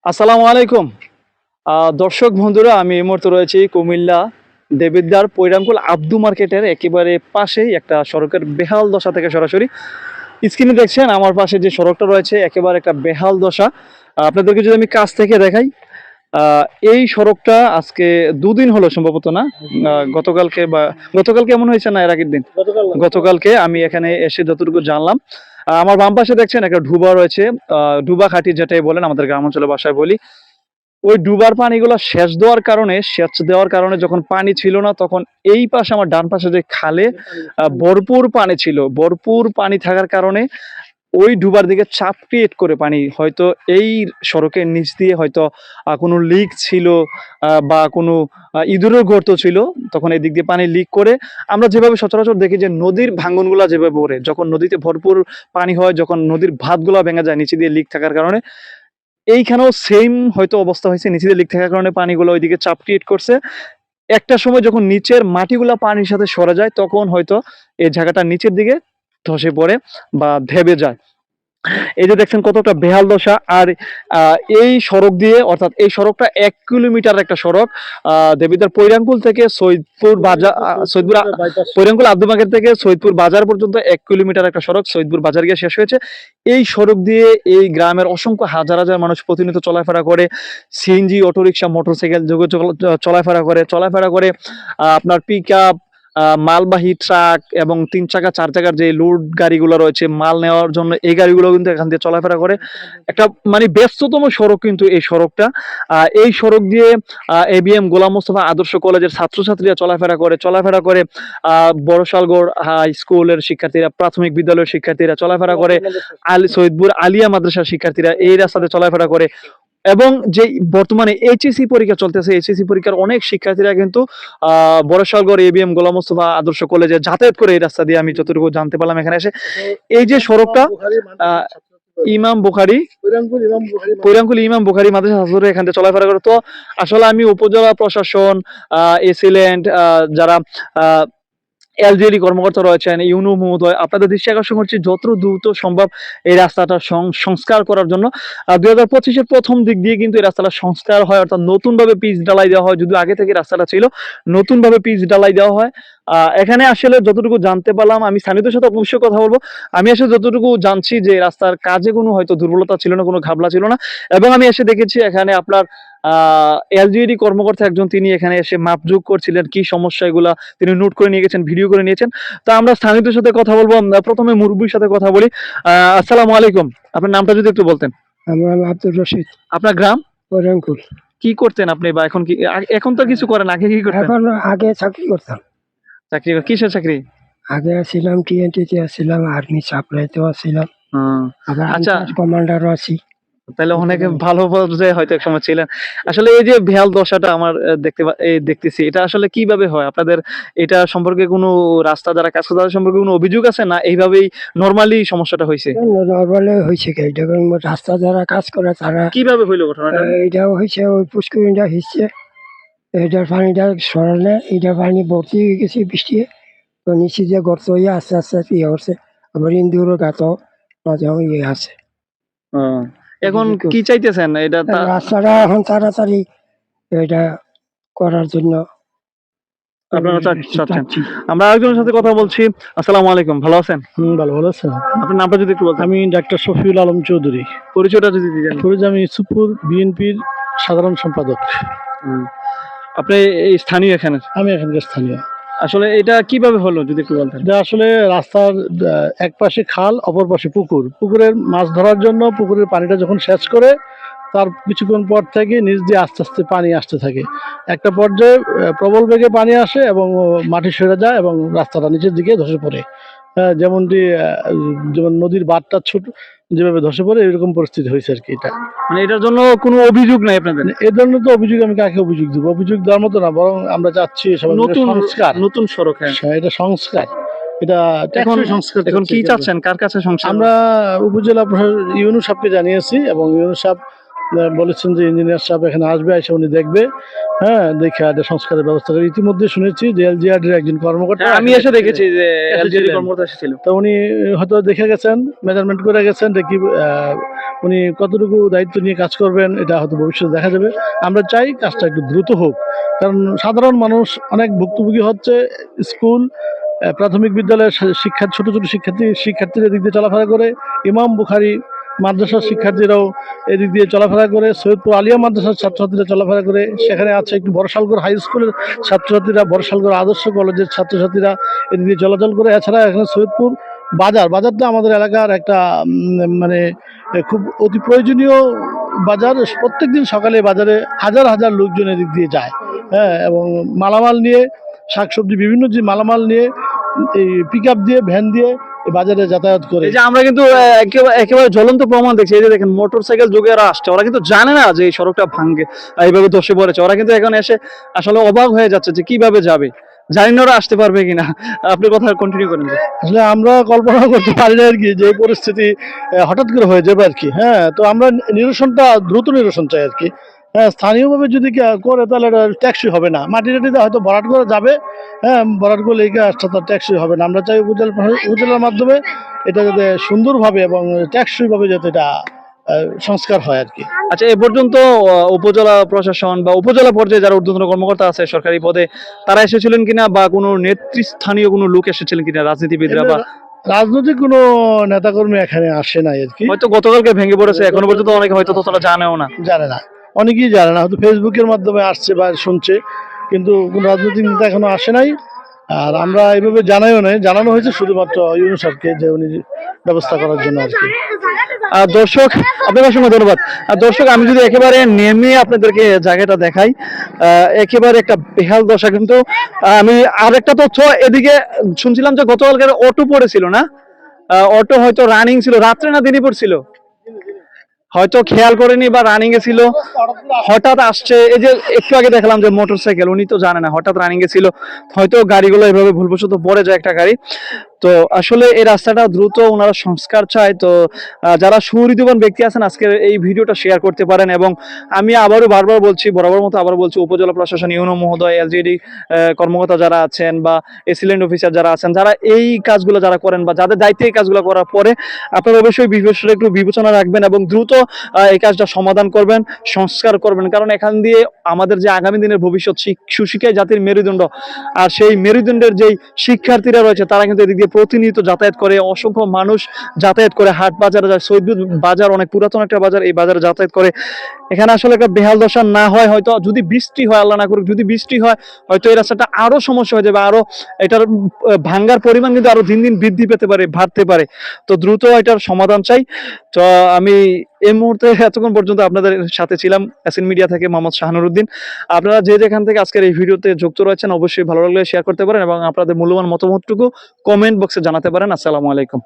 আসসালামু আলাইকুম। দর্শক বন্ধুরা, আমি এই মুহূর্তে রয়েছি কুমিল্লা দেবিদ্বার পৈরামকুল আব্দু মার্কেটের একেবারে পাশেই একটা সড়কের বেহাল দশা থেকে সরাসরি। স্ক্রিনে দেখছেন আমার পাশে যে সড়কটা রয়েছে একেবারে একটা বেহাল দশা। আপনাদেরকে যদি আমি কাছ থেকে দেখাই, এই সড়কটা আজকে ২ দিন হলো সম্ভবত না। গতকালকে এমন হয়েছে না এর আগের দিন? গতকালকে আমি এখানে এসে যতটুকু জানলাম, আমার বাম পাশে দেখছেন একটা ডুবা রয়েছে। ডুবা ঘাটি যেটাই বলেন আমাদের গ্রাম অঞ্চলের ভাষায় বলি। ওই ডুবার পানিগুলো সেচ দেওয়ার কারণে যখন পানি ছিল না, তখন এই পাশে আমার ডান পাশে যে খালে ভরপুর পানি ছিল। ভরপুর পানি থাকার কারণে ওই ডুবার দিকে চাপ ক্রিয়েট করে পানি হয়তো এই সড়কের নিচ দিয়ে হয়তো কোনো লিক ছিল, বা কোনো ইঁদুরের গর্ত ছিল। তখন এদিক দিয়ে পানি লিক করে আমরা যেভাবে সচরাচর দেখি যে নদীর ভাঙনগুলা যেভাবে ওঠে, যখন নদীতে ভরপুর পানি হয়, যখন নদীর ভাতগুলা ভেঙে যায় নিচে দিয়ে লিক থাকার কারণে, এইখানেও সেম হয়তো অবস্থা হয়েছে। নিচে দিয়ে লিক থাকার কারণে পানিগুলো ওইদিকে চাপ ক্রিয়েট করছে। একটা সময় যখন নিচের মাটিগুলা পানির সাথে সরে যায়, তখন হয়তো এই জায়গাটা নিচের দিকে ধসে পড়ে বা ধেবে যায়। এই যে দেখছেন কতটা বেহাল দশা। আর এই সড়ক দিয়ে, অর্থাৎ এই সড়কটা ১ কিলোমিটার একটা সড়ক। দেবিদ্বার পৈরাঙ্কুল থেকে সৈয়দপুর বাজার, পৈরাঙ্কুল আব্দু মার্কেট থেকে সৈয়দপুর বাজার পর্যন্ত ১ কিলোমিটার একটা সড়ক। সৈয়দপুর বাজার গিয়ে শেষ হয়েছে। এই সড়ক দিয়ে এই গ্রামের অসংখ্য হাজার হাজার মানুষ প্রতিনিয়ত চলাফেরা করে। সিএনজি, অটোরিকশা, মোটরসাইকেল যোগে চলাফেরা করে। আপনার পিক আপ, মালবাহী ট্রাক এবং ৩ চাকা ৪ চাকার যে লোড গাড়িগুলো রয়েছে মাল নেওয়ার জন্য, এই গাড়িগুলো কিন্তু এখান দিয়ে চলাফেরা করে। একটা মানে ব্যস্ততম সড়ক কিন্তু এই সড়কটা। এই সড়ক দিয়ে এবিএম গোলাম মোস্তফা আদর্শ কলেজের ছাত্রছাত্রীরা চলাফেরা করে। বড়শালগড় হাই স্কুলের শিক্ষার্থীরা, প্রাথমিক বিদ্যালয়ের শিক্ষার্থীরা চলাফেরা করে। সৈয়দপুর আলিয়া মাদ্রাসার শিক্ষার্থীরা এই রাস্তাতে চলাফেরা করে। এবং যে বর্তমানে এইচএসসি পরীক্ষা চলতেছে, এইচএসসি পরীক্ষার অনেক শিক্ষার্থীরা কিন্তু বড়শালগড় এবিএম গোলাম মোস্তফা আদর্শ কলেজে যাতায়াত করে এই রাস্তা দিয়ে, আমি যতটুকু জানতে পারলাম এখানে এসে। এই যে সড়কটা ইমাম বুখারী, পৈরাঙ্কুল ইমাম বুখারী মাদ্রাসা ছাত্ররা এখান থেকে চলাফেরা করে। তো আসলে আমি উপজেলা প্রশাসন, এসিল্যান্ড, যারা এলজিডি কর্মকর্তা রয়েছেন, ইউনু মহোদয়, আপনাদের দৃষ্টি আকর্ষণ করছি যত দ্রুত সম্ভব এই রাস্তাটা সংস্কার করার জন্য। ২০২৫-এর প্রথম দিক দিয়ে কিন্তু এই রাস্তাটা সংস্কার হয়, অর্থাৎ নতুনভাবে পিচ ঢালাই দেওয়া হয়। যদিও আগে থেকে রাস্তাটা ছিল, নতুনভাবে পিচ ঢালাই দেওয়া হয়। এখানে আসলে যতটুকু জানতে পারলাম, আমি স্থানীয়দের সাথে অবশ্যই কথা বলবো। আমি আসলে যতটুকু জানছি যে রাস্তার কাজে কোনো হয়তো দুর্বলতা ছিল না, কোনো ঘাবলা ছিল না। এবং আমি এসে দেখেছি এখানে আপনার এলজিইডি কর্মকর্তা একজন, তিনি এখানে এসে মাপজোক করছিলেন, কি সমস্যা এগুলা তিনি নোট করে নিয়ে গেছেন, ভিডিও করে নিয়েছেন। তো আমরা স্থানীয়দের সাথে কথা বলবো। প্রথমে মুরব্বির সাথে কথা বলি। আসসালামু আলাইকুম, আপনার নামটা যদি একটু বলতেন। আমার নাম আব্দুর রশিদ, আপনার গ্রাম? পৈরাঙ্কুল। কি করতেন আপনি, বা এখন কি? এখন তো কিছু করেন, আগে কি করতেন? এখন আগে চাকরি করতাম। চাকরি? কিসের চাকরি? আগে ছিলাম টিএনটিতে, ছিলাম আর্মি সাপ্লাইতেও ছিলাম, আবার আচ্ছা, কমান্ডারও আছি। তাহলে অনেক ভালো পর্যায়ে হয়তো একসময় ছিলেন। আসলে এই যে বেহাল দশাটা আমার দেখতেছি, এটা আসলে কিভাবে হয় আপনাদের? এটা সম্পর্কে কোনো রাস্তা যারা কাজ করে তাদের সম্পর্কে কোনো অভিযোগ আছে, না এইভাবেই নরমালি সমস্যাটা হয়েছে? নর্মালে হয়েছে কি, এটা রাস্তা যারা কাজ করে তারা কিভাবে হইলো ঘটনাটা? এটাও হয়েছে, ওই পুষ্করিণীটা হিসছে, এটার পানিটা সরালে এটা পানি ভর্তি হয়ে গেছে বৃষ্টি, তো নিচে যে গর্ত হয়ে আস্তে আস্তে ইয়ে করছে। আবার ইন্দুরও গাতও মাঝে ইয়ে আছে। এখন কি চাইতেছেন? এটা রাস্তাটা এখন তাড়াতাড়ি এটা করার জন্য আপনারা চাচ্ছেন। আমরা আরেকজনের সাথে কথা বলছি। আসসালামু আলাইকুম, ভালো আছেন? ভালো আছেন। আপনার নামটা যদি একটু বলতেন। আমি ডাক্তার শফিউল আলম চৌধুরী। পরিচয়টা যদি দিতেন। আমি ইউসুফপুর বিএনপির সাধারণ সম্পাদক। আপনি এই স্থানীয় এখানে? আমি এখানকার স্থানীয়। আসলে এটা কিভাবে হলো যদি একটু বলতেন। এটা আসলে রাস্তার এক পাশে খাল, অপর পাশে পুকুর। পুকুরের মাছ ধরার জন্য পুকুরের পানিটা যখন সেচ করে, তার কিছুক্ষণ পর থেকে নিচ দিয়ে আস্তে আস্তে পানি আসতে থাকে। একটা পর্যায়ে প্রবল বেগে পানি আসে এবং মাটি সরে যায় এবং রাস্তাটা নিচের দিকে ধসে পড়ে। যেমন নদীর বাঁধটা ছোট যেভাবে ধসে পড়ে, এরকম পরিস্থিতি হয়েছে আর কি। এটা মানে এটার জন্য কোনো অভিযোগ নাই আপনাদের? এ ধরনের তো অভিযোগ আমি কাকে অভিযোগ দেবো? অভিযোগ দেওয়ার মতো না, বরং আমরা চাচ্ছি নতুন সড়ক। এটা সংস্কার। এটা সংস্কার। এখন কি চাচ্ছেন, কার কাছে সংস্কার? আমরা উপজেলা প্রশাসন ইউনু সাহেবকে জানিয়েছি এবং ইউনু সাহেব বলেছেন যে ইঞ্জিনিয়ার সাহেব এখানে আসবে, এসে উনি দেখবে, হ্যাঁ, দেখে একটা সংস্কারের ব্যবস্থা করে। ইতিমধ্যে শুনেছি যে এলজিআরডির একজন কর্মকর্তা আমি এসে দেখেছি যে এলজিডি এসেছিলেন। কর্মকর্তা এসেছিল। তো উনি হয়তো দেখে গেছেন, মেজারমেন্ট করে গেছেন, দেখি উনি কতটুকু দায়িত্ব নিয়ে কাজ করবেন এটা হয়তো ভবিষ্যতে দেখা যাবে। আমরা চাই কাজটা একটু দ্রুত হোক, কারণ সাধারণ মানুষ অনেক ভুক্তভোগী হচ্ছে। স্কুল, প্রাথমিক বিদ্যালয়ের শিক্ষা, ছোট ছোট শিক্ষার্থীরা এদিক দিয়ে চলাফেরা করে, ইমাম বুখারি মাদ্রাসার শিক্ষার্থীরাও এদিক দিয়ে চলাফেরা করে, সৈয়দপুর আলিয়া মাদ্রাসার ছাত্রছাত্রীরা চলাফেরা করে, সেখানে আছে একটু বড়শালগড় হাই স্কুলের ছাত্রছাত্রীরা, বড়শালগড় আদর্শ কলেজের ছাত্রছাত্রীরা এদিক দিয়ে চলাচল করে। এছাড়া এখানে সৈয়দপুর বাজারটা আমাদের এলাকার একটা মানে খুব অতি প্রয়োজনীয় বাজার। প্রত্যেকদিন সকালে বাজারে হাজার হাজার লোকজন এদিক দিয়ে যায়, হ্যাঁ, এবং মালামাল নিয়ে, শাকসবজি বিভিন্ন যে মালামাল নিয়ে এই পিক আপ দিয়ে, ভ্যান দিয়ে এই বাজারে যাতায়াত করে। এই যে আমরা কিন্তু একেবারে জ্বলন্ত প্রমাণ দেখছি, এই যে দেখেন মোটরসাইকেল যুগে ওরা আসছে, ওরা কিন্তু জানে না যে এই সড়কটা ভাঙ্গে এইভাবে ধসে পড়েছে। ওরা কিন্তু এখন এসে আসলে অবাক হয়ে যাচ্ছে যে কিভাবে যাবে, জানি না ওরা আসতে পারবে কিনা। আপনি কথা কন্টিনিউ করেন। আসলে আমরা কল্পনা করতে পারি না আর কি, যে এই পরিস্থিতি হঠাৎ করে হয়ে যাবে আর কি। হ্যাঁ, তো আমরা নিরসনটা দ্রুত নিরসন চাই আর কি। হ্যাঁ, স্থানীয়ভাবে যদি করে তাহলে এটা ট্যাক্সই হবে না, মাটি টাটিতে হয়তো ভরাট করা যাবে, হ্যাঁ, ভরাট করলে এই কাজটা তো ট্যাক্সই হবে না। আমরা চাই উপজেলার মাধ্যমে এটা যাতে সুন্দরভাবে এবং ট্যাক্সইভাবে যাতে এটা সংস্কার হয় আর কি। আচ্ছা, এ পর্যন্ত উপজেলা প্রশাসন বা উপজেলা পর্যায়ে যারা ঊর্ধ্বতন কর্মকর্তা আছে সরকারি পদে, তারা এসেছিলেন কিনা, বা কোনো নেতৃস্থানীয় কোনো লোক এসেছিলেন কিনা, রাজনীতিবিদরা বা রাজনৈতিক কোনো নেতাকর্মী এখানে আসে নাই আর কি। হয়তো গতকালকে ভেঙে পড়েছে, এখনো পর্যন্ত অনেকে হয়তো ততটা জানেও না। জানে না, অনেকেই জানে না, হয়তো ফেসবুকের মাধ্যমে আসছে বা শুনছে, কিন্তু কোনো রাজনৈতিক নেতা এখনো আসে নাই। আর আমরা এইভাবে জানাইও নাই, জানানো হয়েছে শুধুমাত্র ইউনূস স্যারকে যে উনি ব্যবস্থা করার জন্য আর কি। দর্শক, আপনাকে অসংখ্য ধন্যবাদ। দর্শক, আমি যদি একেবারে নেমে আপনাদেরকে জায়গাটা দেখাই, একেবারে একটা বেহাল দশা। কিন্তু আমি আরেকটা তথ্য এদিকে শুনছিলাম যে গতকালকে অটো পড়েছিল না, অটো হয়তো রানিং ছিল, রাত্রে না দিনই পড়ছিল, হয়তো খেয়াল করেনি বা রানিং এ ছিল, হঠাৎ আসছে। এই যে একটু আগে দেখলাম যে মোটরসাইকেল, উনি তো জানে না, হঠাৎ রানিং এ ছিল, হয়তো গাড়িগুলো এভাবে ভুলবশত পড়ে যায় একটা গাড়ি। তো আসলে এই রাস্তাটা দ্রুত ওনারা সংস্কার চায়। তো যারা সুহৃদবান ব্যক্তি আছেন আজকের এই ভিডিওটা শেয়ার করতে পারেন। এবং আমি আবারও বারবার বলছি, বরাবর মতো আবার বলছি, উপজেলা প্রশাসন, ইউনো মহোদয়, এলজিডি কর্মকর্তা যারা আছেন বা এসিলেন্ট অফিসার যারা আছেন, যারা এই কাজগুলো যারা করেন বা যাদের দায়িত্বে এই কাজগুলো করার পরে, আপনারা অবশ্যই বিষয়টা একটু বিবেচনা রাখবেন এবং দ্রুত এই কাজটা সমাধান করবেন, সংস্কার করবেন। কারণ এখান দিয়ে আমাদের যে আগামী দিনের ভবিষ্যৎ সুশিক্ষায় জাতির মেরুদণ্ড, আর সেই মেরুদণ্ডের যেই শিক্ষার্থীরা রয়েছে তারা কিন্তু এদিক দিয়ে প্রতিনিয়ত যাতায়াত করে, অসংখ্য মানুষ যাতায়াত করে, হাট বাজারে যায়। সৈয়দপুর বাজার অনেক পুরাতন একটা বাজার, এই বাজারে যাতায়াত করে। এখানে আসলে একটা বেহাল দশা না হয়, হয়তো যদি বৃষ্টি হয়, আল্লাহ না করুক, যদি বৃষ্টি হয় হয়তো এই রাস্তাটা আরো সমস্যা হয়ে যাবে, আরো এটার ভাঙ্গার পরিমাণ কিন্তু আরো দিন দিন বৃদ্ধি পেতে পারে, বাড়তে পারে। তো দ্রুত এটার সমাধান চাই। তো আমি এই মুহূর্তে এতক্ষণ পর্যন্ত আপনাদের সাথে ছিলাম এসএন মিডিয়া থেকে, মোহাম্মদ শাহানুর উদ্দিন। আপনারা যে যেখান থেকে আজকের এই ভিডিওতে যুক্ত রয়েছেন অবশ্যই ভালো লাগলে শেয়ার করতে পারেন এবং আপনাদের মূল্যবান মতামতটুকু কমেন্ট বক্সে জানাতে পারেন। আসসালামু আলাইকুম।